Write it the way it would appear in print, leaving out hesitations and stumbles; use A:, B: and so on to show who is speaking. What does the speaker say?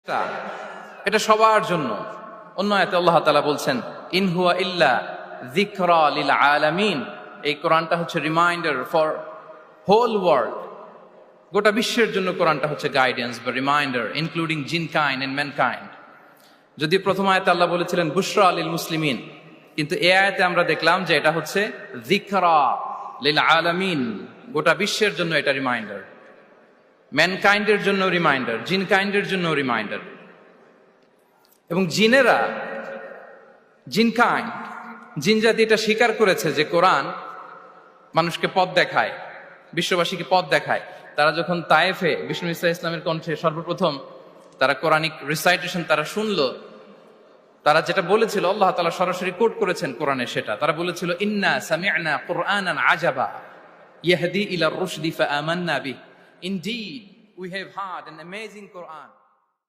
A: তা এটা সবার জন্য। অন্য আয়াতে আল্লাহ তাআলা বলছেন ইন হুয়া ইল্লা যিকরা লিল আলামিন। এই কোরআনটা হচ্ছে রিমাইন্ডার ফর হোল ওয়ার্ল্ড, গোটা বিশ্বের জন্য কোরআনটা হচ্ছে গাইডেন্স বা reminder including jinnkind and mankind. যদি প্রথম আয়াতে আল্লাহ বলেছিলেন বুশরা লিল মুসলিমিন, কিন্তু এই আয়াতে আমরা দেখলাম যে এটা হচ্ছে যিকরা লিল আলামিন, গোটা বিশ্বের জন্য এটা রিমাইন্ডার, ম্যানকাইন্ডের জন্য রিমাইন্ডার, জিনকাইন্ডের জন্য রিমাইন্ডার। এবং জিনেরা, জিনকাইন্ড, জিন জাতি এটা স্বীকার করেছে যে কোরআন মানুষকে পথ দেখায়, বিশ্ববাসীকে পথ দেখায়। তারা যখন তায়েফে বিষ্ণু ইসা ইসলামের কণ্ঠে সর্বপ্রথম তারা কোরআনিক রিসাইটেশন তারা শুনলো, তারা যেটা বলেছিল আল্লাহ তাআলা সরাসরি কোট করেছেন কোরআনে, সেটা তারা বলেছিল ইন্না সামি'না কুরআনান আজাবা ইয়াহদি ইলা রুশদি ফাআমান্না বিহি, indeed we have heard an amazing Quran